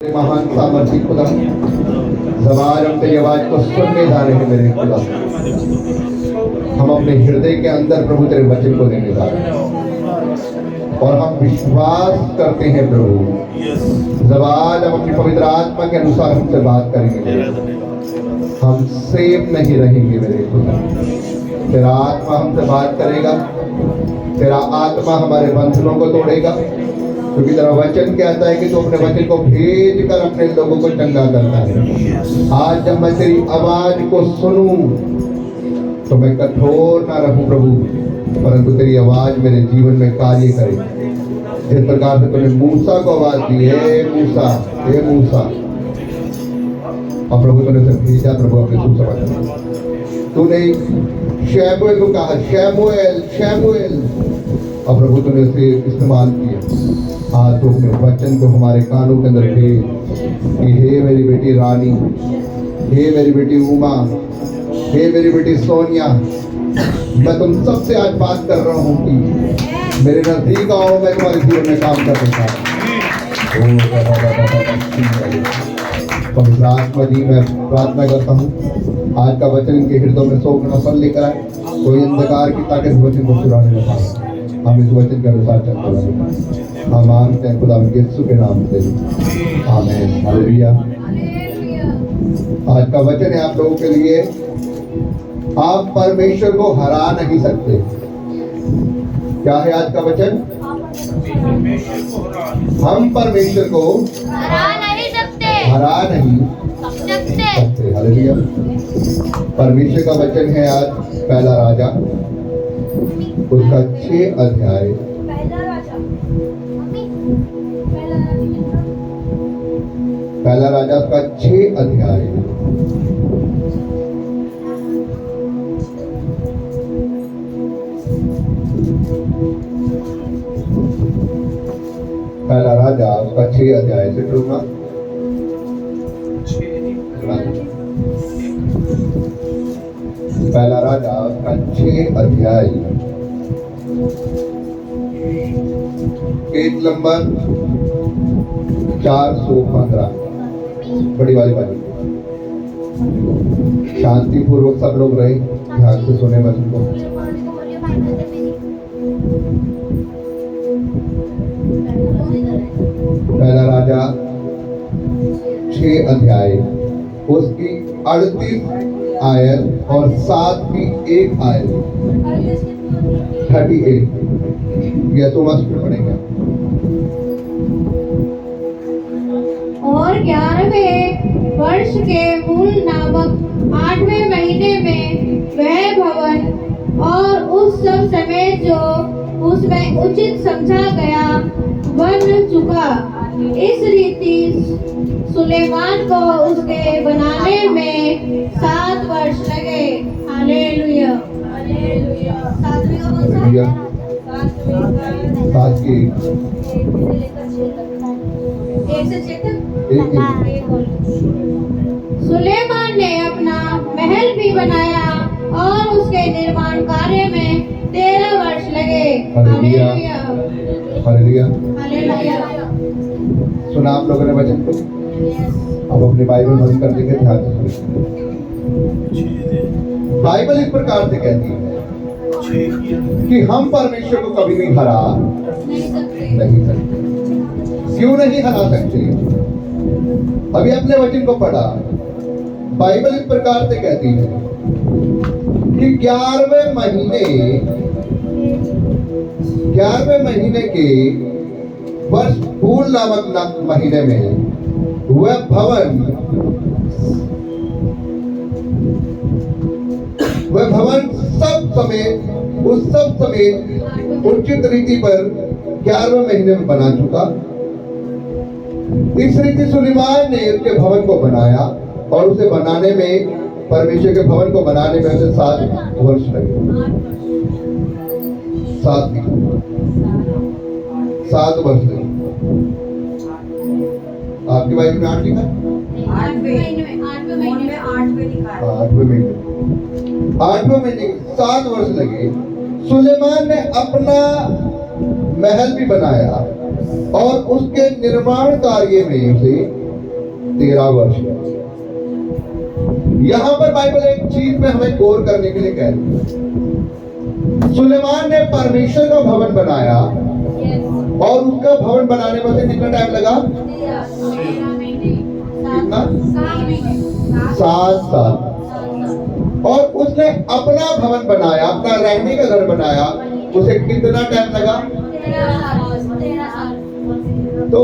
महान सामर्थ्य खुदा, ज़बान हम तेरी आवाज को सुनने जा रहे हैं मेरे खुदा। हम अपने हृदय के अंदर प्रभु तेरे वचन को देने जा रहे हैं और हम विश्वास करते हैं प्रभु ज़बान हम अपनी पवित्र आत्मा के अनुसार हमसे बात करेंगे। हम सेफ नहीं रहेंगे मेरे खुदा। तेरा आत्मा हमसे बात करेगा, तेरा आत्मा हमारे बंधनों को तोड़ेगा, क्योंकि तेरा वचन कहता है कि तू अपने वचन को भेज कर अपने लोगों को चंगा करता है। आज जब मैं तेरी आवाज को सुनूं तो मैं कठोर ना रहूं प्रभु, परंतु तेरी आवाज मेरे जीवन में कार्य करे। जिस प्रकार से तूने मूसा को आवाज दी, हे मूसा, हे मूसा, और प्रभु तूने उसे भेजा प्रभु अपने सुसमाचार। तूने शैमुएल को कहा, शैमुएल शैमुएल, और प्रभु तूने उसे इस्तेमाल किया। आज तो अपने वचन को हमारे कानों के अंदर भेज कि हे मेरी बेटी रानी, हे मेरी बेटी उमा, हे मेरी बेटी सोनिया, मैं तुम सबसे आज बात कर रहा हूँ कि मेरे नजदीक आओ, मैं तुम्हारे जीवन में काम कर सकता हूँ। पवित्र आत्मा जी, मैं प्रार्थना करता हूँ आज का वचन इनके हृदयों में शोक न फल लेकर आए, कोई अंधकार की ताकत वचन को चुराने न पाए। हम इस वचन के अनुसार चलते रहें। हम मांगते हैं खुदा यीशु के नाम से, आमीन, हालेलुया। आज का वचन है आप लोगों के लिए, आप परमेश्वर को हरा नहीं सकते। क्या है आज का वचन? हम परमेश्वर को हरा नहीं सकते, हालेलुया। परमेश्वर का वचन है आज पहला राजा उसका 6 अध्याय, पहला राजा उसका 6 अध्याय, पहला राजा उसका 6 अध्याय से पढ़ूंगा। पहला राजा उसका 6 अध्याय, पेज नंबर 415, बड़ी वाली बात। शांति पूर्वक सब लोग रहे, ध्यान से सुने वचन को। पहला राजा 6 अध्याय उसकी 38 आयत और 7 की 1 आयत, 38 यह तो मस्त पढ़ेगा। और 11वें वर्ष के मूल नामक 8वें महीने में वह भवन और उस सब समय जो उसमें उचित समझा गया बन चुका। इस रीति सुलेमान को उसके बनाने में 7 वर्ष लगे। Hallelujah, hallelujah. 7वीं का कौन सा? 7 की 1 से 6 तक। सुलेमान ने अपना महल भी बनाया और उसके निर्माण कार्य में 13 वर्ष लगे। Hallelujah, hallelujah, hallelujah. सुना आप लोगों ने वचन को? अब अपने बाइबल बंद कर देंगे, ध्यान से सुनिए। बाइबल इस प्रकार से कहती है कि हम परमेश्वर को कभी भी हरा नहीं सकते। क्यों नहीं हरा सकते? अभी अपने वचन को पढ़ा। बाइबल इस प्रकार से कहती है कि 11वें महीने के वर्ष फूल नामक महीने में वह भवन उस सब समेत उचित रीति पर 11वें महीने में बना चुका। इस रीति सुलेमान ने उसके भवन को बनाया और उसे बनाने में, परमेश्वर के भवन को बनाने में उसे 7 वर्ष लगे। 7 वर्ष लगे। आपकी बाइबल में 8 लिखा है? 8वें महीने 7 वर्ष लगे। सुलेमान ने अपना महल भी बनाया और उसके निर्माण कार्य में से 13 वर्ष। यहां पर बाइबल एक चीज में हमें गौर करने के लिए कह रही है। सुलेमान ने परमेश्वर का भवन बनाया और उसका भवन बनाने में उसे कितना टाइम लगा? कितना? 7 साल। और उसने अपना भवन बनाया, अपना रहने का घर बनाया, उसे कितना टाइम लगा? 13 साल। तो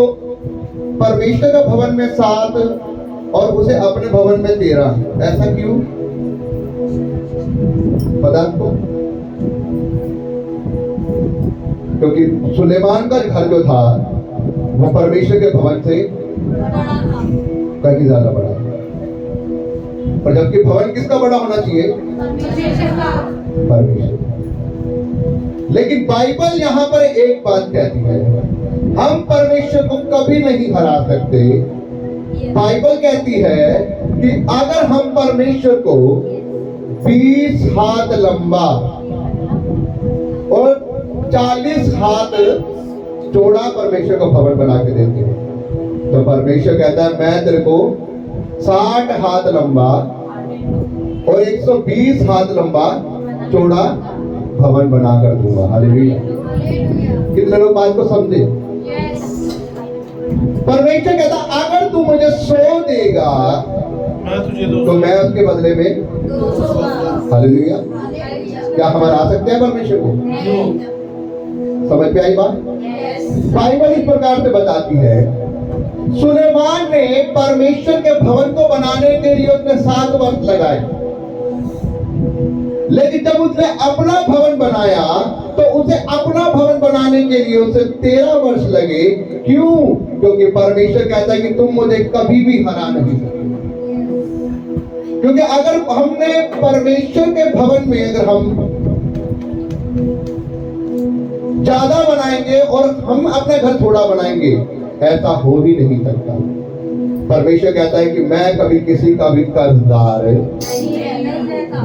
परमेश्वर का भवन में 7 और उसे अपने भवन में 13, ऐसा क्यों? पता आपको? क्योंकि सुलेमान का घर जो था वो परमेश्वर के भवन से कहीं ज्यादा बड़ा, और जबकि भवन किसका बड़ा होना चाहिए? परमेश्वर। लेकिन बाइबल यहां पर एक बात कहती है, हम परमेश्वर को कभी नहीं हरा सकते। बाइबल कहती है कि अगर हम परमेश्वर को 20 हाथ लंबा और 40 हाथ चौड़ा परमेश्वर का भवन बना के देते हैं, तो परमेश्वर कहता है मैं तेरे को 60 हाथ लंबा और 120 हाथ लंबा चौड़ा भवन बना कर दूंगा। हालेलुया। कितने लोग बात को समझे? परमेश्वर कहता अगर तू मुझे 100 देगा तो मैं उसके बदले में 200। हालेलुया। क्या हम हरा सकते हैं परमेश्वर को? समझ में आई बात? बाइबल इस प्रकार से बताती है, सुलेमान ने परमेश्वर के भवन को बनाने के लिए उसने 7 वर्ष लगाए, लेकिन जब उसने अपना भवन बनाया तो उसे अपना भवन बनाने के लिए उसे 13 वर्ष लगे। क्यों? क्योंकि परमेश्वर कहता है कि तुम मुझे कभी भी हरा नहीं सकते। क्योंकि अगर हमने परमेश्वर के भवन में अगर हम ज्यादा बनाएंगे और हम अपना घर थोड़ा बनाएंगे, ऐसा हो ही नहीं सकता। परमेश्वर कहता है कि मैं कभी किसी का भी कर्जदार नहीं रहता।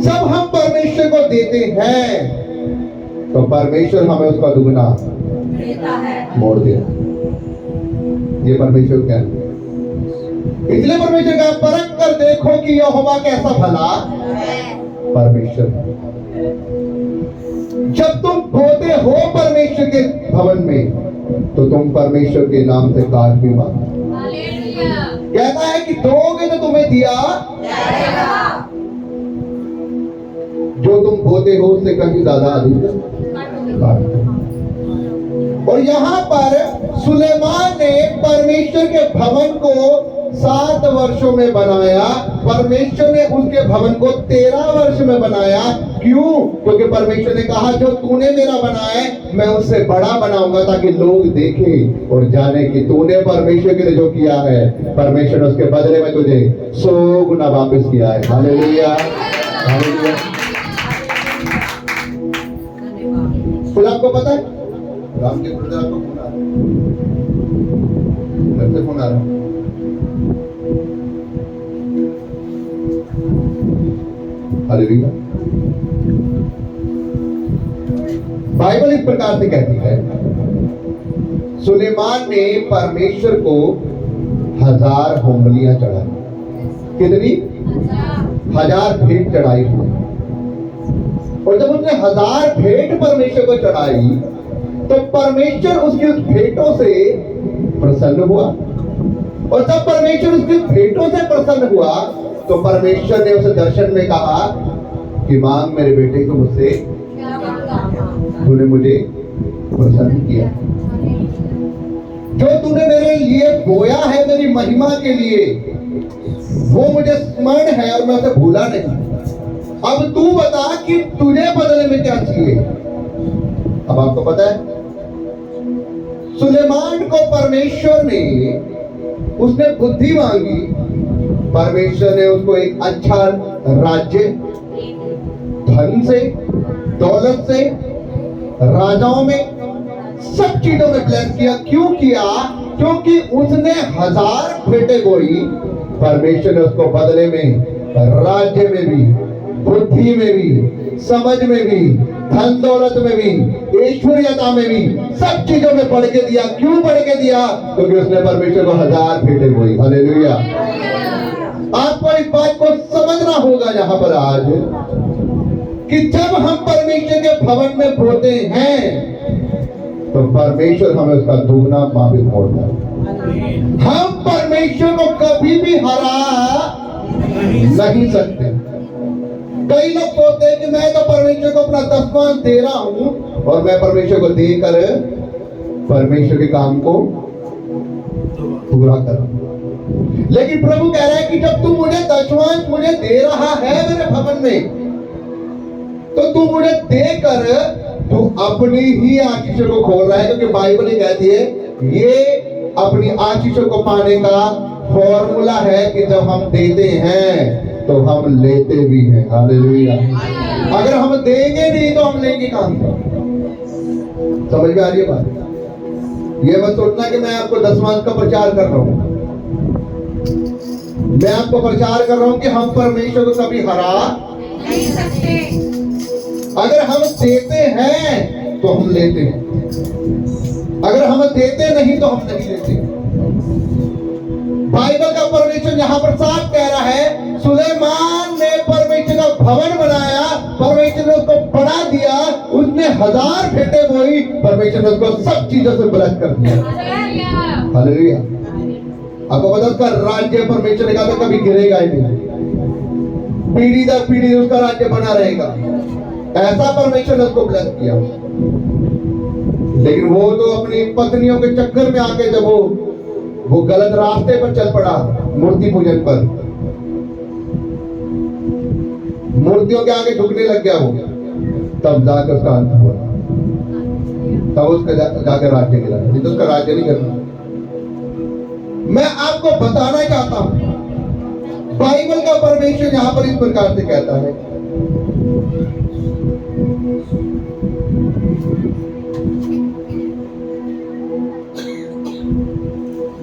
जब हम परमेश्वर को देते हैं तो परमेश्वर हमें उसका दुगना देता है, मोड़ देता। ये परमेश्वर कहता है। इसलिए परमेश्वर का परख कर देखो कि यहोवा कैसा भला परमेश्वर। जब तुम बोते हो परमेश्वर के भवन में तो तुम परमेश्वर के नाम से काट भी मांगो। कहता है कि दोगे तो तुम्हें दिया जाएगा, जो तुम बोते हो उससे कहीं ज्यादा अधिक काटते। और यहाँ पर सुलेमान ने परमेश्वर के भवन को 7 वर्षों में बनाया। परमेश्वर ने उसके भवन को 13 वर्ष में बनाया। क्यों? क्योंकि परमेश्वर ने कहा जो तूने मेरा बनाया है मैं उससे बड़ा बनाऊंगा, ताकि लोग देखें और जाने कि तूने परमेश्वर के लिए जो किया है, परमेश्वर ने उसके बदले में तुझे 100 गुना वापस किया है। Hallelujah, hallelujah. खुद आपको पता है, राम के ब्रदर आपको फोन आ रहा है, घर से फोन आ रहा है। हालेलुया। बाइबल इस प्रकार से कहती है, सुलेमान ने परमेश्वर को 1000 होमबलियां चढ़ाई। कितनी? 1000 भेंट चढ़ाई। और जब उसने 1000 भेंट परमेश्वर को चढ़ाई तो परमेश्वर उसकी उस भेंटों से प्रसन्न हुआ। और जब परमेश्वर उसकी भेंटों से प्रसन्न हुआ तो परमेश्वर ने उसे दर्शन में कहा कि मांग मेरे बेटे को मुझसे, तूने मुझे प्रसन्न किया। जो तूने मेरे लिए बोया है मेरी महिमा के लिए, वो मुझे स्मरण है और मैं उसे भूला नहीं। अब तू बता कि तुझे बदले में क्या चाहिए। अब आपको पता है, सुलेमान को परमेश्वर ने, उसने बुद्धि मांगी, परमेश्वर ने उसको एक अच्छा राज्य, धन से, दौलत से, राजाओं में, सब चीजों में ब्लेस किया। क्यों किया? क्योंकि उसने 1000 भेंटें बोई। परमेश्वर ने उसको बदले में राज्य में भी, बुद्धि में भी, समझ में भी, धन दौलत में भी, ऐश्वर्यता में भी, सब चीजों में बढ़ के दिया। क्यों बढ़ के दिया? क्योंकि उसने परमेश्वर को 1000 भेंटें बोई। हालेलुया। आपको इस बात को समझना होगा यहाँ पर आज कि जब हम परमेश्वर के भवन में बोते हैं तो परमेश्वर हमें उसका दुगना वापिस मोड़ता है। हम परमेश्वर को कभी भी हरा नहीं सकते। कई लोग सोचते हैं कि मैं तो परमेश्वर को अपना दसवां दे रहा हूं और मैं परमेश्वर को देकर परमेश्वर के काम को पूरा कर। लेकिन प्रभु कह रहा है कि जब तू मुझे दसवां मुझे दे रहा है मेरे भवन में, तो तू मुझे देकर तू अपनी ही आशीषों को खोल रहा है। क्योंकि बाइबल ही कहती है ये अपनी आशीषों को पाने का फॉर्मूला है कि जब हम देते हैं तो हम लेते भी हैं। हालेलुया। अगर हम देंगे नहीं तो हम लेंगे कहां से? समझ में आ रही है बात? ये मत सोचना कि मैं आपको दसवांश का प्रचार कर रहा हूं। मैं आपको प्रचार कर रहा हूं कि हम परमेश्वर को कभी हरा नहीं सकते। अगर हम देते हैं तो हम लेते हैं, अगर हम देते नहीं तो हम नहीं लेते। बाइबल का परमेश्वर यहाँ पर साफ कह रहा है, सुलेमान ने परमेश्वर का भवन बनाया, परमेश्वर ने उसको बढ़ा दिया, उसने 1000 भेंटें बोई, परमेश्वर ने उसको सब चीजों से ब्लेस कर दिया। हालेलुया। आपको पता उसका राज्य परमेश्वर ने कहा था कभी गिरेगा ही नहीं, पीढ़ी दर पीढ़ी उसका राज्य बना रहेगा। ऐसा परमेश्वर ने उसको ब्लेस किया। लेकिन वो तो अपनी पत्नियों के चक्कर में आके जब वो गलत रास्ते पर चल पड़ा, मूर्ति पूजन पर, मूर्तियों के आगे झुकने लग गया वो, तब जाकर उसका अंत हुआ। तब उसका जाकर राज्य गिरा, नहीं तो उसका राज्य नहीं करना। मैं आपको बताना चाहता हूं, बाइबल का परमेश्वर यहां पर इस प्रकार से कहता है,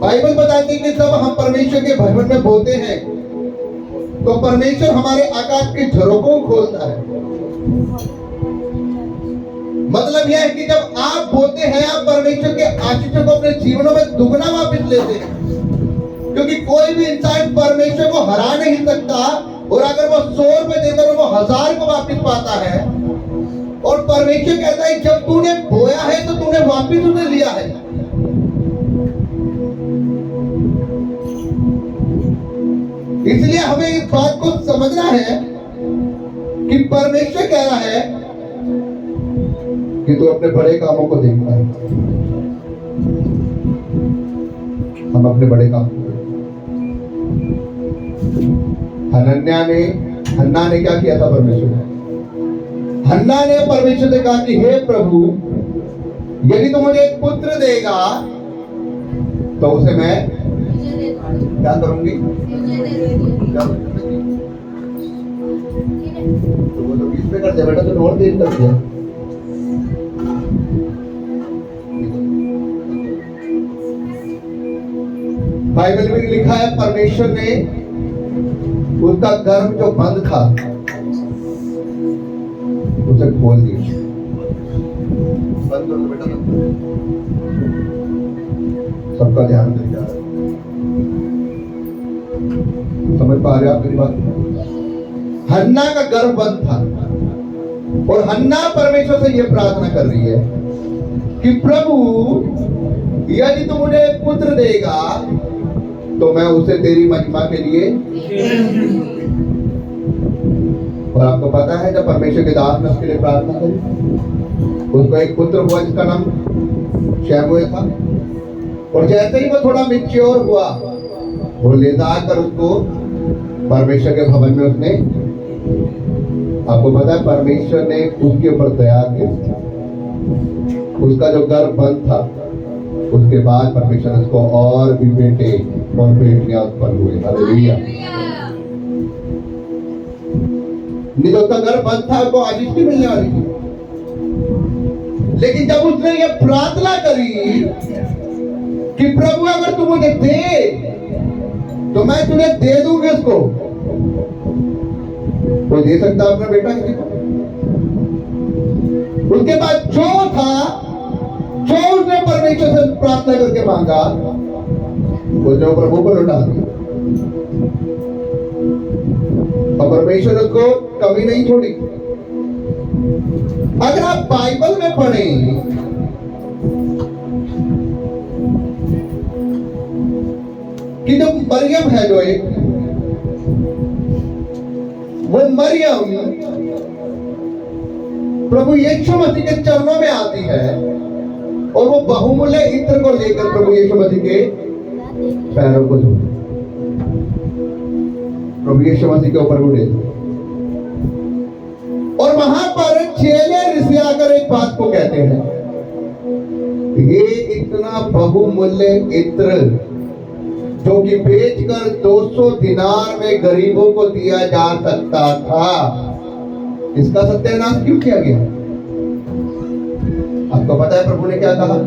बाइबल बताती है कि जब हम परमेश्वर के भवन में बोलते हैं तो परमेश्वर हमारे आकाश के झरोकों को खोलता है। मतलब यह है कि जब आप बोलते हैं आप परमेश्वर के आशीषों को अपने जीवनों में दुगना वापस लेते हैं। क्योंकि कोई भी इंसान परमेश्वर को हरा नहीं सकता, और अगर वो 100 रुपए देकर वो 1000 को वापस पाता है। और परमेश्वर कहता है जब तूने बोया है तो तूने वापस उसे लिया है। इसलिए हमें इस बात को समझना है कि परमेश्वर कह रहा है कि तू अपने बड़े कामों को देखता है। हम अपने बड़े काम को, हन्ना ने क्या किया था? परमेश्वर हन्ना ने परमेश्वर से कहा कि हे प्रभु, यदि तू मुझे एक पुत्र देगा तो उसे मैं क्या करूंगी? तो वो तो 20 पे कर दे बेटा, तो नोट 3 कर दिया। बाइबल में लिखा है परमेश्वर ने उसका गर्भ जो बंद था उसे खोल दिया। बंद कर दो बेटा, सबका ध्यान दे जा। समझ पा रहे आप मेरी बात? हन्ना का गर्भ बंद था और हन्ना परमेश्वर से यह प्रार्थना कर रही है कि प्रभु, यदि तू मुझे एक पुत्र देगा तो मैं उसे तेरी महिमा के लिए। और आपको पता है जब परमेश्वर के दास ने उसके लिए प्रार्थना करी, उसको एक पुत्र हुआ जिसका नाम शमूएल था। और जैसे ही वो थोड़ा मैच्योर हुआ, वो ले जाकर उसको परमेश्वर के भवन में उसने, आपको पता है परमेश्वर ने उसके ऊपर दया की। उसका जो गर्भ बंद था, उसके बाद परमेश्वर ने उसको और भी बेटे और बेटियां उत्पन्न हुए। हालेलुया। नहीं तो उसका गर्भ बंद था, उसको आशीष भी मिलने वाली थी। लेकिन जब उसने ये प्रार्थना करी कि प्रभु अगर तू मुझे दे तो मैं तुझे दे दूंगी उसको, कोई दे सकता अपना बेटा किसी को? उसके बाद जो था, जो उसने परमेश्वर से प्रार्थना करके मांगा, उसने प्रभु को लौटा दिया और परमेश्वर उसको कभी नहीं छोड़ी। अगर आप बाइबल में पढ़ें कि जो मरियम है, जो एक वो मरियम प्रभु यीशु मसीह के चरणों में आती है और वो बहुमूल्य इत्र को लेकर प्रभु यीशु मसीह के पैरों को धोती, प्रभु यीशु मसीह के ऊपर वो देती। और वहां पर चेले ऋषि आकर एक बात को कहते हैं, ये इतना बहुमूल्य इत्र जो कि बेचकर 200 दिनार में गरीबों को दिया जा सकता था, इसका सत्यानाश क्यों किया गया? आपको पता है प्रभु ने क्या कहा?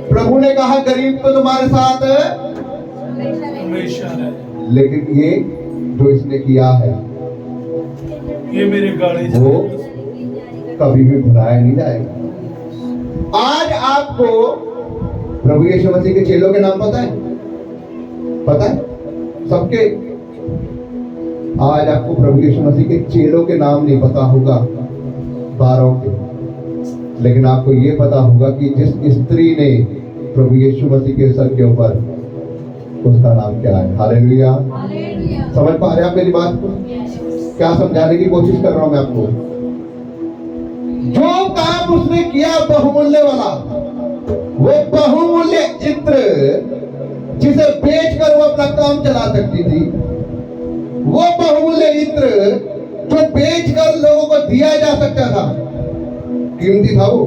प्रभु ने कहा गरीब तो तुम्हारे साथ हमेशा है, लेकिन ये जो इसने किया है ये मेरे गाड़ी वो कभी भी भुलाया नहीं जाएगा। आज आपको प्रभु यीशु मसीह के चेलों के नाम पता है? पता है सबके? आज आपको प्रभु यीशु मसीह के चेलों के नाम नहीं पता होगा 12 के, लेकिन आपको ये पता होगा कि जिस स्त्री ने प्रभु यीशु मसीह के सर के ऊपर, उसका नाम क्या है। हालेलुया। समझ पा रहे हैं आप मेरी बात को? क्या समझाने की कोशिश कर रहा हूं मैं आपको? जो काम उसने किया बहुमूल्य वाला, वो बहुमूल्य इत्र जिसे बेचकर वो अपना काम चला सकती थी, वो बहुमूल्य इत्र जो बेचकर लोगों को दिया जा सकता था, कीमती था वो।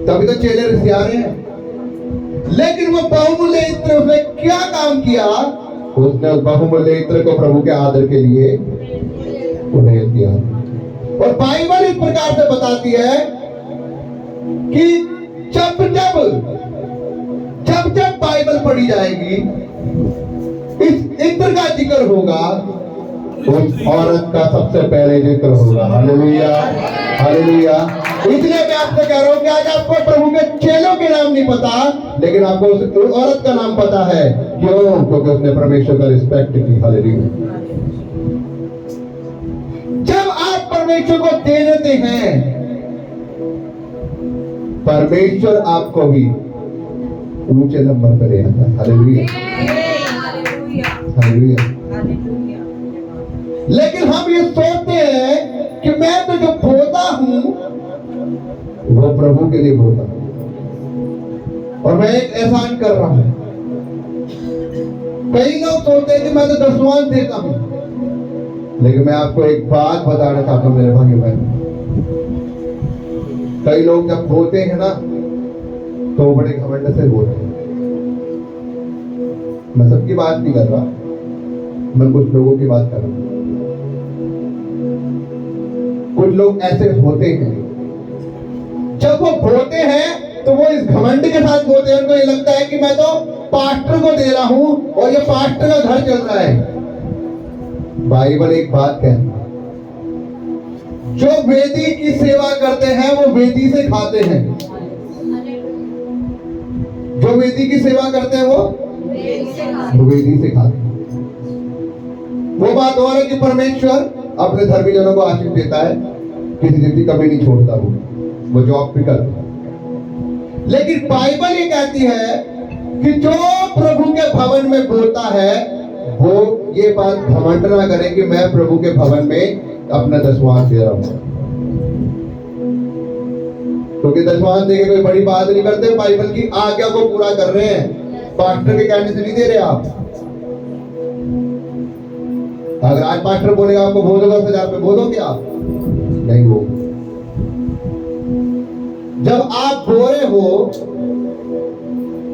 तभी तो चेले ऋषि आ रहे हैं। लेकिन वो बहुमूल्य इत्र उसने क्या काम किया? उसने उस बहुमूल्य इत्र को प्रभु के आदर के लिए उड़ेल दिया। और बाइबल इस प्रकार से बताती है कि जब बाइबल पढ़ी जाएगी, इस इत्र का जिक्र होगा, उस औरत का सबसे पहले जिक्र होगा। Hallelujah, hallelujah. इसलिए मैं आपसे कह रहा हूं कि आज आपको प्रभु के चेलों के नाम नहीं पता, लेकिन आपको उस औरत का नाम पता है। क्यों? क्योंकि उसने परमेश्वर का रिस्पेक्ट की। हालेलुया। जब आप परमेश्वर को दे देते हैं, परमेश्वर आपको भी ऊंचे नंबर पर ले आता है। Hallelujah, hallelujah. लेकिन हम ये सोचते हैं कि मैं तो जो बोलता हूं वो प्रभु के लिए बोलता हूं और मैं एक एहसान कर रहा हूं। कई लोग सोचते हैं कि मैं तो दसवां देता हूं, लेकिन मैं आपको एक बात बताना चाहता हूं मेरे भाई बहन, कई लोग जब बोलते हैं ना तो बड़े घमंड से बोलते हैं। मैं सबकी बात नहीं कर रहा, मैं कुछ लोगों की बात कर रहा हूं। कुछ लोग ऐसे होते हैं, जब वो बोलते हैं तो वो इस घमंड के साथ बोलते हैं। उनको ये लगता है कि मैं तो पास्टर को दे रहा हूं और ये पास्टर का घर चल रहा है। बाइबल एक बात कहती है, जो वेदी की सेवा करते हैं वो वेदी से खाते हैं। जो वेदी की सेवा करते हैं वो वेदी से खाते हैं। वो बात और है कि परमेश्वर अपने धर्मी जनों को आशीष देता है, किसी दिन भी कभी नहीं छोड़ता वो जॉब भी करता है। लेकिन बाइबल ये कहती है कि जो प्रभु के भवन में बोलता है वो ये बात घमंड ना करे कि मैं प्रभु के भवन में अपना दसवां दे रहा हूं, क्योंकि दसवां देके कोई बड़ी बात नहीं करते, बाइबल की आज्ञा को पूरा कर रहे हैं। पास्टर के कहने से नहीं दे रहे आप। अगर आज पास्टर बोलेगा आपको बोलो 10,000 पे, बोलोगे आप? नहीं वो। जब आप बोले हो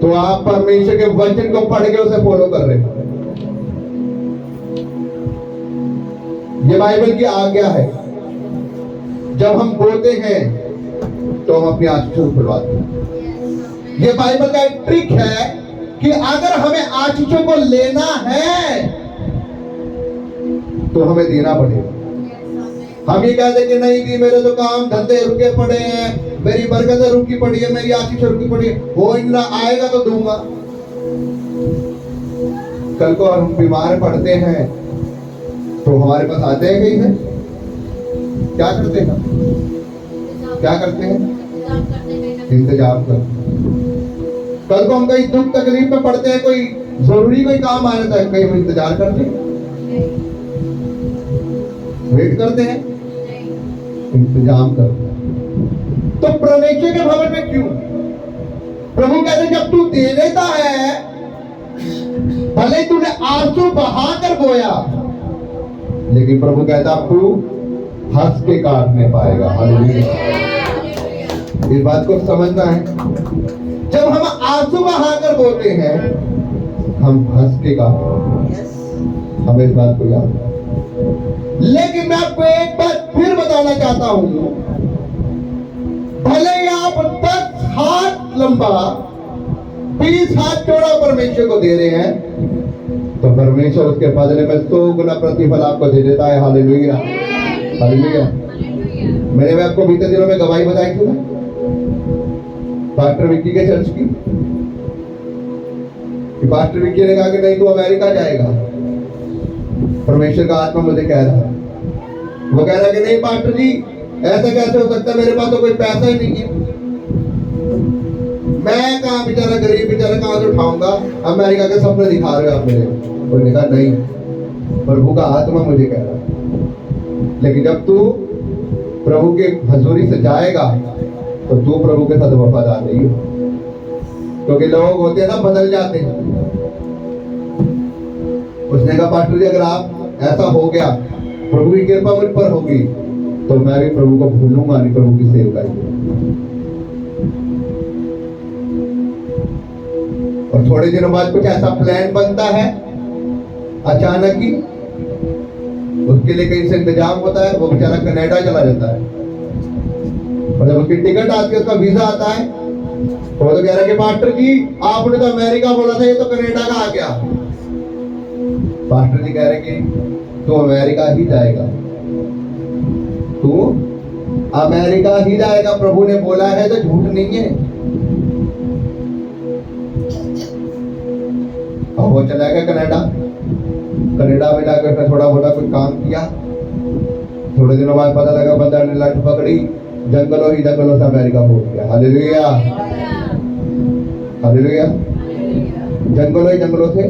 तो आप परमेश्वर के वचन को पढ़ के उसे फॉलो कर रहे हो। ये बाइबल की आज्ञा है। जब हम बोलते हैं तो हम अपनी आशीषों को खुलवाते हैं। ये बाइबल का एक ट्रिक है कि अगर हमें आशीषों को लेना है तो हमें देना पड़ेगा। हम ये कहते कि नहीं जी मेरे तो काम धंधे रुके पड़े हैं, मेरी बरकत रुकी पड़ी है, मेरी आशीष रुकी पड़ी है, हो ना आएगा तो दूंगा। कल को हम बीमार पड़ते हैं तो हमारे पास आते हैं कहीं है, क्या करते हैं? क्या करते हैं? इंतजाम करते हैं। कल को हम कहीं दुख तकलीफ में पड़ते हैं, कोई जरूरी कोई काम आ जाता है, कहीं हम इंतजार करते हैं, वेट करते हैं, इंतजाम करते हैं। तो परमेश्वर के भवन में क्यों? प्रभु कहते हैं जब तू दे देता है, भले तूने आंसू बहा कर बोया, लेकिन प्रभु कहता अब तू हंस के काटने पाएगा। हालेलुया। इस बात को समझना है, जब हम आंसू बहाकर बोते हैं, हम हंस के काटते हैं। हमें इस बात को याद है। लेकिन मैं आपको एक बात फिर बताना चाहता हूं, भले ही आप 10 हाथ लंबा 20 हाथ चौड़ा परमेश्वर को दे रहे हैं, तो परमेश्वर उसके बदले में 100 गुना प्रतिफल आपको दे देता है। हालेलुया। हालेलुया। मैंने आपको बीते दिनों में गवाही बताई थी ना, पास्टर विक्की के चर्च की, कि पास्टर विक्की ने कहा कि नहीं तू अमेरिका जाएगा। परमेश्वर का आत्मा मुझे कह रहा है, वो कह रहा है कि नहीं पास्टर जी ऐसा कैसे हो सकता है, मेरे पास तो कोई पैसा ही नहीं है, मैं कहाँ बेचारा गरीब बेचारा कहाँ से उठाऊंगा, अमेरिका के सपने दिखा रहे हो आप मेरे। उन्होंने कहा नहीं, प्रभु का आत्मा मुझे कह रहा है। लेकिन जब तू प्रभु के हजूरी से जाएगा तो तू प्रभु के साथ वफादार नहीं हो, क्योंकि लोग होते हैं ना बदल जाते हैं। उसने कहा पास्टर जी अगर आप ऐसा हो गया, प्रभु की कृपा मुझ पर होगी, तो मैं भी प्रभु को भूलूंगा नहीं, प्रभु की सेवकाई। और थोड़े दिनों बाद कुछ ऐसा प्लान बनता है अचानक ही, उसके लिए कहीं से इंतजाम होता है, वो बेचारा कनाडा चला जाता है, और जब उसकी टिकट आती है, उसका वीजा आता है, तो वो तो कह रहा है कि पास्टर जी आपने तो अमेरिका बोला था, ये तो कनाडा का आ गया। पास्टर जी कह रहे कि तू अमेरिका ही जाएगा, तू अमेरिका ही जाएगा, प्रभु ने बोला है तो झूठ नहीं है। और वो चला गया कनाडा। कनाडा में जाकर उसने थोड़ा मोटा कुछ काम किया, थोड़े दिनों बाद पता लगा बंदा ने लट पकड़ी, जंगलों ही जंगलों से अमेरिका पहुंच गया। हालेलुया। हालेलुया। जंगलों ही जंगलों से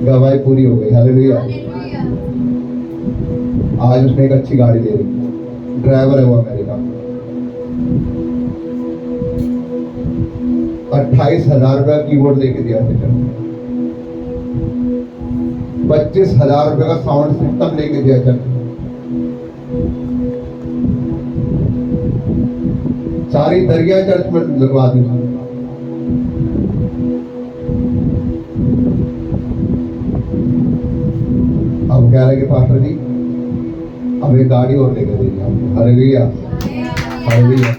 गवाही पूरी हो गई। हालेलुया। आज उसने एक अच्छी गाड़ी ले ली, ड्राइवर है वो अमेरिका। 28,000 रुपया कीबोर्ड लेके दिया, 25,000 रुपये का साउंड सिस्टम लेके दिया। चल सारी दरिया चर्च में लगवा दी। अब कह रहे कि पास्टर जी अब एक गाड़ी और लेकर देंगे हमको। हालेलुया। हालेलुया।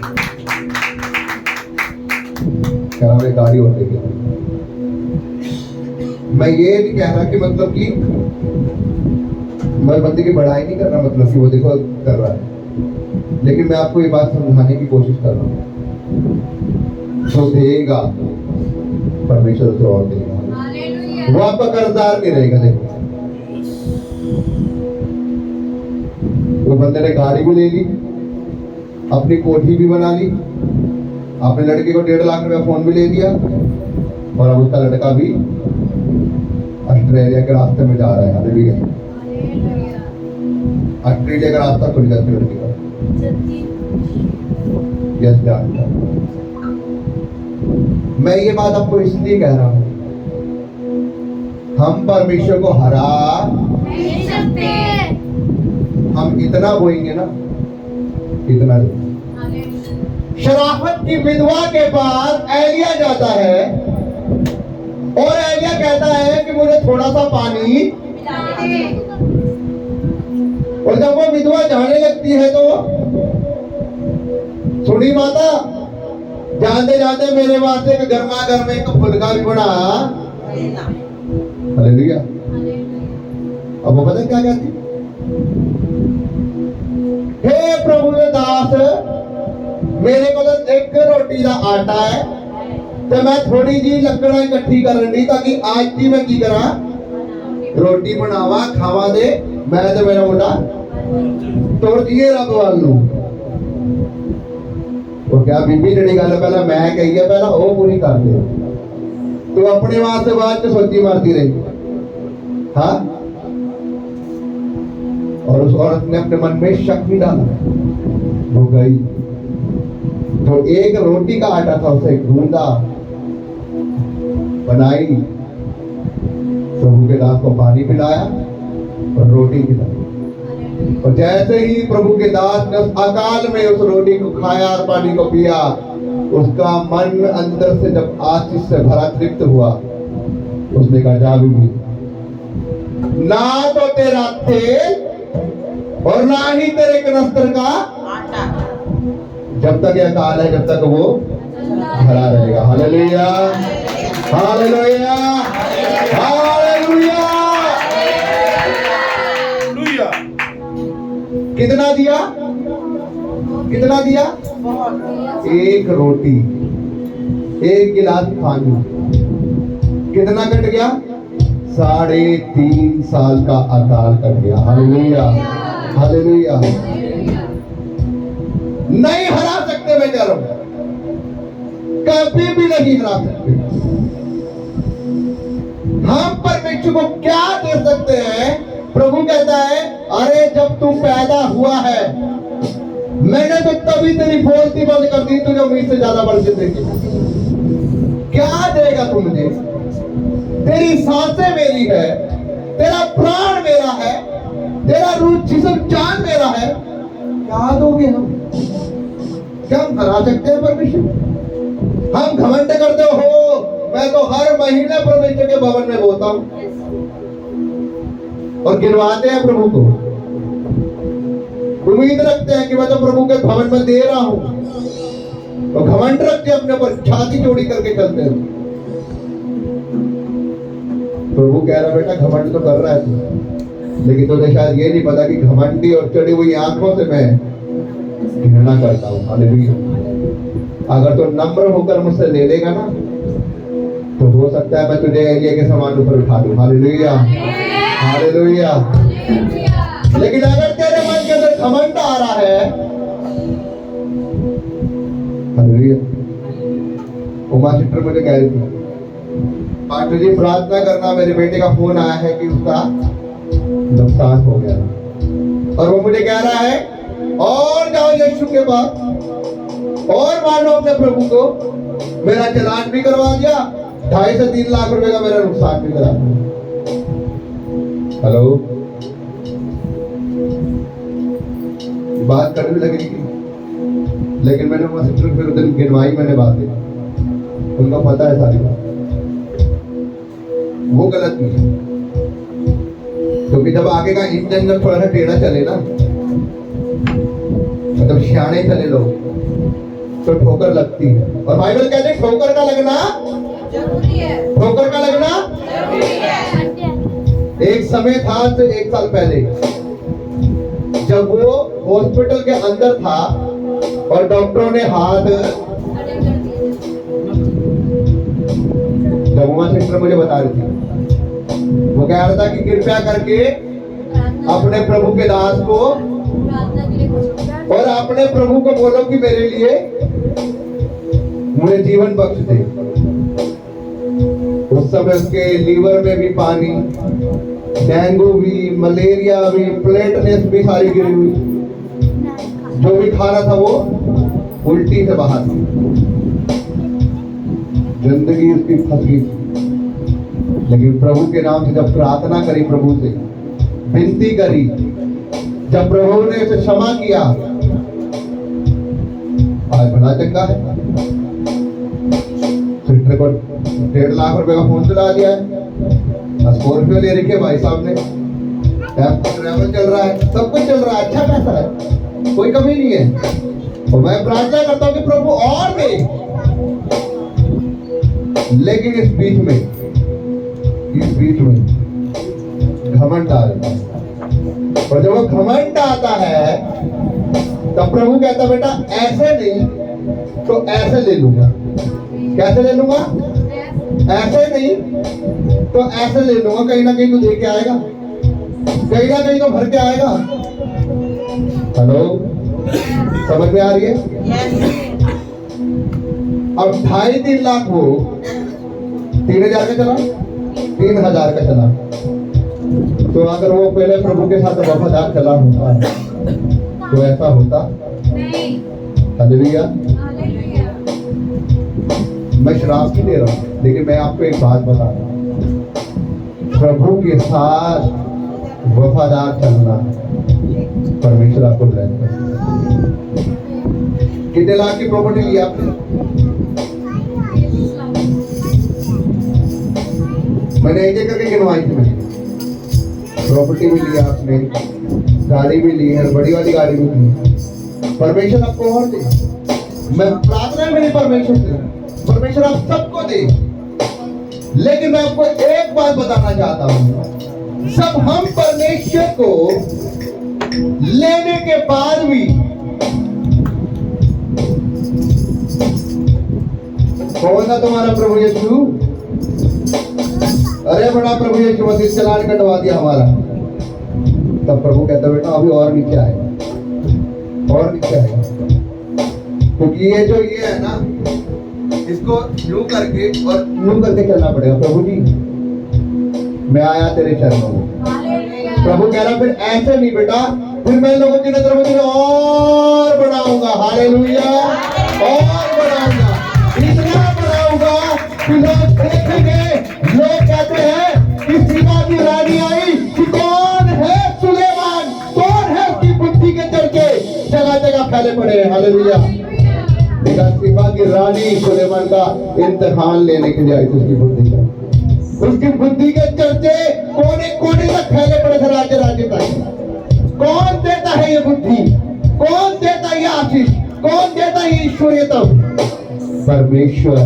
कह रहा एक गाड़ी और लेकर। मैं ये नहीं कह रहा कि मतलब कि मैं बंदे की बढ़ाई नहीं कर रहा, मतलब कि वो देखो कर रहा है, लेकिन मैं आपको ये बात समझाने की कोशिश कर रहा हूँ, जो देगा परमेश्वर उसे और देगा, वो आपका कर्जदार नहीं रहेगा। देखो वो बंदे ने गाड़ी भी ले ली, अपनी कोठी भी बना ली, अपने लड़के को 1.5 लाख रुपया फोन भी ले दिया, और अब उसका लड़का भी ऑस्ट्रेलिया के रास्ते में जा रहा है। हालेलुया। ऑस्ट्रेलिया का रास्ता खुल गया लड़के का। यस जानता। मैं ये बात आपको इसलिए कह रहा हूं, हम परमेश्वर को हरा नहीं सकते। हम इतना बोएंगे ना, इतना। शराफत की विधवा के पास एलिया जाता है और एलिया कहता है कि मुझे थोड़ा सा पानी, और जब वो विधवा जाने लगती है तो सुनी माता जानते जानते मेरे वास्ते एक गर्मा गर्म एक फुलका भी बना। हालेलुया। अब वो पता क्या कहती, हे प्रभु के दास, मेरे को तो एक रोटी का आटा है, तो मैं थोड़ी जी लकड़ा इकट्ठी करन दी ताकि आज की मैं की करा रोटी बनावा खावा दे, मैं तो मेरा मुंडा तोड़ दिए रब वालू। तो क्या बीबी जड़ी गल पहला मैं कही है पहला वो पूरी कर दे, तो अपने वास्ते बाद च सोची मारती रही। हाँ, और उस औरत ने अपने मन में शक भी डाला, वो गई तो एक रोटी का आटा था, उसे गूंदा, बनाई, प्रभु के दास को पानी पिलाया और रोटी खिलाई। और जैसे ही प्रभु के दास ने उस अकाल में उस रोटी को खाया और पानी को पिया, उसका मन अंदर से जब आशीष से भरा तृप्त हुआ, उसने कहा जा बीबी, ना तो तेरा तेल और ना ही तेरे कनस्तर का आटा, जब तक यह काल है जब तक वो भरा रहेगा। Hallelujah, hallelujah, hallelujah. कितना दिया, कितना दिया? एक रोटी, एक गिलास पानी, कितना कट गया? 3.5 साल का अकाल कट गया। Hallelujah, hallelujah. नहीं हरा सकते, मैं कह रहा हूं, कभी भी नहीं हरा सकते। हम परमेश्वर को क्या दे सकते हैं? प्रभु कहता है, अरे जब तू पैदा हुआ है मैंने तो तभी तेरी बोलती बंद कर दी, तुझे उम्मीद से ज्यादा बढ़ के देखी। क्या देगा तू मुझे? तेरी सांसें मेरी है, तेरा प्राण मेरा है, तेरा रूह जिस्म जान मेरा है, क्या दोगे हम? क्या हम हरा सकते हैं परमेश्वर? हम घमंड करते हो, मैं तो हर महीने परमेश्वर के भवन में बोलता हूं और गिनवाते हैं प्रभु को, उम्मीद रखते हैं कि मैं तो प्रभु के भवन में दे रहा हूं, तो घमंड रखते अपने ऊपर, छाती चौड़ी करके चलते हैं। प्रभु कह रहा बेटा घमंड तो कर रहा है तू, लेकिन तुझे शायद ये नहीं पता कि घमंडी और चढ़ी हुई आंखों से मैं घृणा करता हूं। हालेलुया। अगर तो नम्र होकर मुझसे ले लेगा ना, तो हो सकता है मैं तुझे एलिया के समान ऊपर उठा दूं। Hallelujah, hallelujah. लेकिन अगर तेरे मन के अंदर घमंड आ रहा है, हालेलुया। उमा सिस्टर मुझे कह रही थी, पास्टर जी प्रार्थना करना, मेरे बेटे का फोन आया है कि उसका नुकसान हो गया, और वो मुझे कह रहा है और जाओ यीशु के पास और मानो अपने प्रभु को, मेरा चलान भी करवा दिया, 2.5 से 3 लाख रुपए का मेरा नुकसान भी करा दिया। हेलो, बात करने भी लगी थी, लेकिन मैंने वहां से फिर उस दिन गिनवाई मैंने बातें, उनको पता है सारी बात, वो गलत नहीं है। क्योंकि जब आगे का इंजन जब थोड़ा सा टेढ़ा चले ना, मतलब सियाने चले लोग, तो ठोकर लगती है। और बाइबल कहते हैं ठोकर का लगना जरूरी है, ठोकर का लगना जरूरी है। एक समय था, से 1 साल पहले, जब वो हॉस्पिटल के अंदर था और डॉक्टरों ने हाथ, जब उमा सिस्टर मुझे बता रही थी, वो कह रहा था कि कृपया करके अपने प्रभु के दास को और अपने प्रभु को बोलो कि मेरे लिए मुझे जीवन बख्श दे। उस समय उसके लीवर में भी पानी, डेंगू भी, मलेरिया भी, प्लेटलेट्स भी सारी गिरी हुई, जो भी खा रहा था वो उल्टी से बाहर थी, जिंदगी उसकी फंस गई। लेकिन प्रभु के नाम से जब प्रार्थना करी, प्रभु से विनती करी, जब प्रभु ने उसे क्षमा किया, आज भला चंगा है। सिस्टर को 1.5 लाख रुपए का फोन चला दिया है, स्कॉर्पियो ले रखी है भाई साहब ने, ट्रैवल चल रहा है, सब कुछ चल रहा है, अच्छा पैसा है, कोई कमी नहीं है। और मैं प्रार्थना करता हूँ कि प्रभु और दे, लेकिन इस बीच में घमंड आ जाता है। और जब वो घमंड आता है तब प्रभु कहता बेटा ऐसे नहीं तो ऐसे ले लूंगा। कैसे ले लूंगा? ऐसे नहीं तो ऐसे ले लूंगा। कहीं ना कहीं तो दे के आएगा, कहीं ना कहीं तो भर के आएगा। हेलो, समझ में आ रही है? अब 2.5-3 लाख वो 3,000 का चला, 3,000 का चला। तो अगर वो पहले प्रभु के साथ वफादार चला होता तो ऐसा होता नहीं। हालेलुया। मैं शराब नहीं दे रहा हूं, लेकिन मैं आपको एक बात बता रहा हूं, प्रभु के साथ वफादार चलना परमेश्वर आपको ब्लेस करेगा। कितने लाख की प्रॉपर्टी ली आपने? मैंने एक एक करके गिनवाई थी। मैंने प्रॉपर्टी भी ली आपने, गाड़ी भी ली है, बड़ी वाली गाड़ी भी ली है। परमेश्वर आपको और दे। मैं प्रार्थना है मेरी परमेश्वर से, परमेश्वर आप सबको दे। लेकिन मैं आपको एक बात बताना चाहता हूं, सब हम परमेश्वर को लेने के बाद भी कौन सा तुम्हारा प्रभु यीशु? अरे बड़ा प्रभु यीशु मसीह चालान कटवा दिया हमारा। तब प्रभु कहता बेटा अभी और नीचे आएगा, और नीचे आएगा। क्योंकि ये जो ये है ना, इसको यूं करके और यूं करके चलना पड़ेगा। प्रभु जी मैं आया तेरे चरणों में। प्रभु कह रहा फिर ऐसे नहीं बेटा, फिर मैं लोगों की नजर में तुझे और बढ़ाऊंगा। हालेलुया, और बढ़ाऊंगा, इतना बढ़ाऊंगा कि लोग देखेंगे, लोग कहते हैं कि सीबा की रानी आई कि कौन है सुलेमान, कौन है उसकी बुद्धि के चर्चे जगह जगह फैले पड़े हैं। हालेलुया। सीबा की रानी सुलेमान का इम्तिहान लेने के लिए आई थी, उसकी बुद्धि के चर्चे कोने कोने तक फैले पड़े थे, राज्य राज्य तक। कौन देता है ये बुद्धि, कौन देता है ये आशीष, कौन देता है ये ईश्वरीयता? परमेश्वर।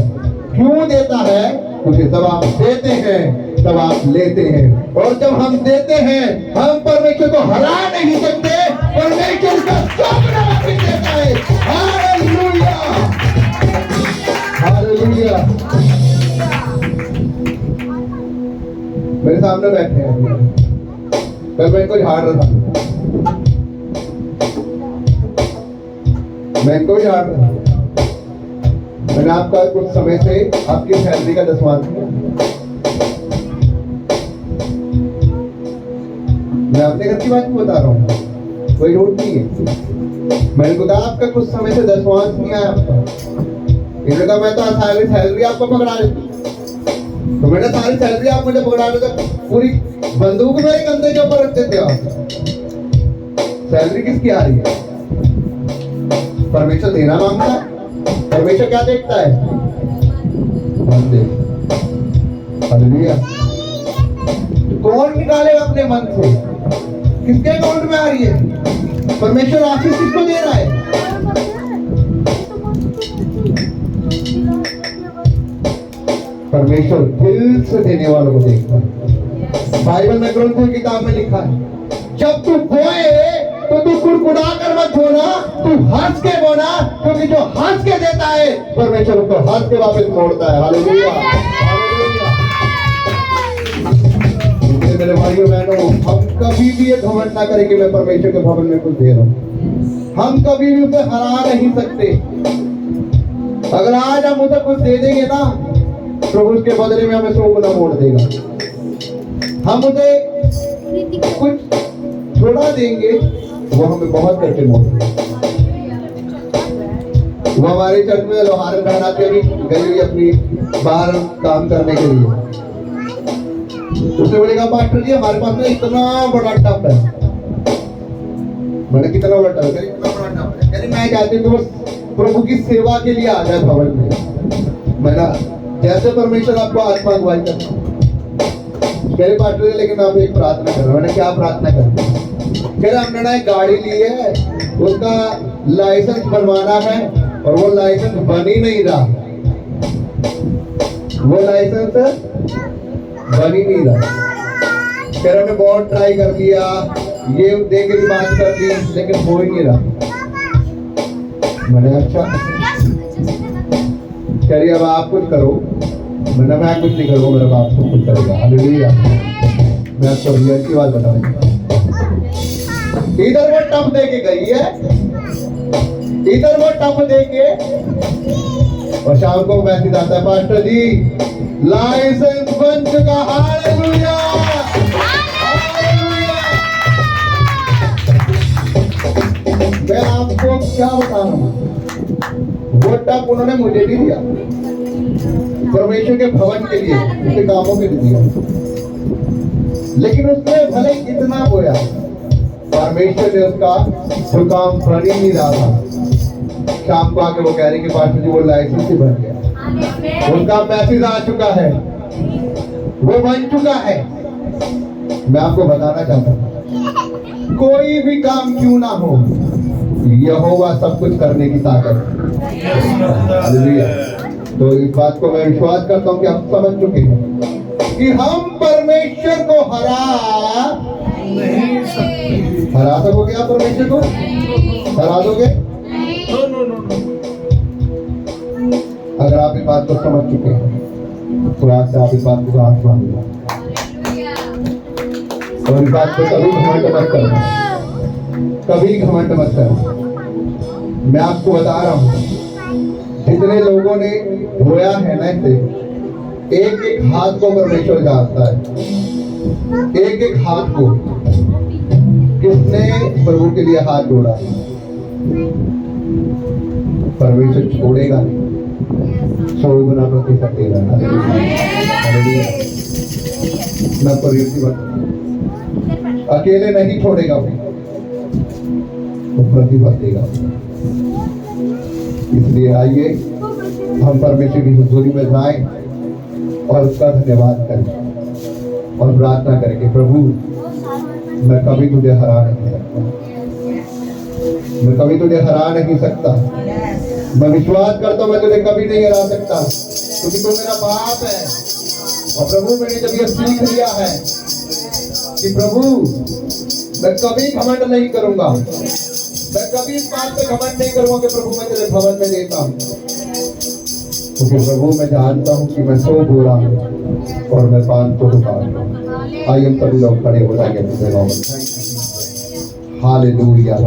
क्यों देता है? क्योंकि जब आप देते हैं तब आप लेते हैं, और जब हम देते हैं हम परमेश्वर को हरा नहीं सकते। परमेश्वर का सब वापस देता है। Hallelujah, hallelujah. मेरे सामने बैठे हैं, कल मैं इनको झाड़ रहा था, मैं इनको झाड़ रहा था। मैंने आपका कुछ समय से आपकी सैलरी का 10वां दिया। मैं अपने घर की बात बता रहा हूँ, कोई रोड नहीं है। मैंने कहा आपका कुछ समय से 10वां नहीं आया आपका। इन्होंने कहा मैं तो सैलरी आपको पकड़ा देती। तो मैंने सारी सैलरी आप मुझे पकड़ा रहे थे, पूरी बंदूक मेरे कंधे के ऊपर रखते थे आप। सैलरी किसकी आ रही है? परमेश्वर देना मांगता है। परमेश्वर क्या देखता है? मन दे। हालेलुया। कौन निकालेगा अपने मन से? किसके अकाउंट में आ रही है? परमेश्वर आशीष किसको दे रहा है? परमेश्वर दिल से देने वालों को देखता है। बाइबल में ग्रंथों की किताब में लिखा है, जब तू बोए तो तू कुड़कुड़ा कर मत बोना, तू हंस के बोना, क्योंकि जो हंस के देता है परमेश्वर उसको हंस के वापस मोड़ता है। Hallelujah, hallelujah. मेरे भाइयों बहनों, हम कभी भी ये घमंड ना करें कि मैं परमेश्वर के भवन में कुछ दे रहा हूं। हम कभी भी उसे हरा नहीं सकते। अगर आज हम उसे कुछ दे देंगे ना, प्रभु उसके बदले में हमें 100 गुना मोड़ देगा। हम उसे कुछ थोड़ा देंगे, वो हमें बहुत करके मोड़ देगा। वो हमारे चर्च में लोहार बहना के भी गई हुई अपनी बाहर काम करने के लिए। उसने बोलेगा पास्टर जी हमारे पास में इतना बड़ा टब है। मैंने कितना बड़ा टब है? इतना बड़ा टब है। यानी मैं चाहती हूँ प्रभु की सेवा के लिए आ जाए भवन में। मैंने जैसे परमेश्वर आपको आत्मा अगुवाई करता मेरे पार्टनर है, लेकिन आप एक प्रार्थना कर रहे हो। मैंने क्या प्रार्थना कर? कह रहा हमने ना एक गाड़ी ली है, उसका लाइसेंस बनवाना है और वो लाइसेंस बन ही नहीं रहा। वो लाइसेंस बन ही नहीं रहा। कह रहा बहुत ट्राई कर लिया, ये दे के भी बात कर दी, लेकिन हो ही नहीं रहा। मैंने अच्छा कह रही अब आप कुछ करो। मैंने मैं कुछ नहीं करूँगा, मेरा बाप सब कुछ करेगा। हालेलुया। मैं आपको रियल की बात बताऊंगा। इधर वो टप दे के गई है, इधर वो टप दे के, और शाम को मैसेज आता है, पास्टर जी लाइसेंस बन चुका। हालेलुया। मैं आपको क्या बता रहा हूँ, वो टप उन्होंने मुझे नहीं दिया, परमेश्वर के भवन के लिए, उसके कामों के लिए दिया। लेकिन उसने भले इतना बोया, परमेश्वर ने उसका जो काम बन ही नहीं रहा था। शाम को आके वो कह रहे कि पास्टर जी वो लाइसेंस ही बन गया, उनका मैसेज आ चुका है, वो बन चुका है। मैं आपको बताना चाहता हूँ, कोई भी काम क्यों ना हो, यहोवा सब कुछ करने की ताकत है। तो इस बात को मैं विश्वास करता हूँ कि आप समझ चुके हैं कि हम परमेश्वर को नहीं सकते। हरा सकोगे। आप परमेश्वर को हरा दोगे नो नो नो नो। अगर आप इस बात को समझ चुके हैं तो आज से आप इस बात को हाथ मान लो और इस बात को कभी घमंड मत करना, कभी घमंड मत करना। मैं आपको बता रहा हूँ, जितने लोगों ने रोया है ना इसे, एक एक हाथ को परमेश्वर जानता है, एक एक हाथ को किसने प्रभु के लिए हाथ जोड़ा, परमेश्वर छोड़ेगा नहीं, 100 गुना प्रतिशत देगा। मैं अकेले नहीं छोड़ेगा, वो प्रतिफल देगा। इसलिए आइए हम परमेश्वर की हुजूरी में जाएं और उसका धन्यवाद करें और प्रार्थना करें कि प्रभु मैं कभी तुझे हरा नहीं सकता, मैं कभी तुझे हरा नहीं सकता। मैं विश्वास करता हूँ मैं तुझे कभी नहीं हरा सकता, क्योंकि तू मेरा बाप है। और प्रभु मैंने जब ये सीख लिया है कि प्रभु मैं कभी घमंड नहीं करूंगा, मैं कभी इस बात पे घमंड नहीं करूंगा कि प्रभु मैं तेरे भवन में देता हूँ, क्योंकि प्रभु मैं जानता हूँ कि मैं 100 बोरा हूँ और मैं 500 दुकान हूँ। आइए हम सभी लोग खड़े हो जाएंगे। हालेलुया।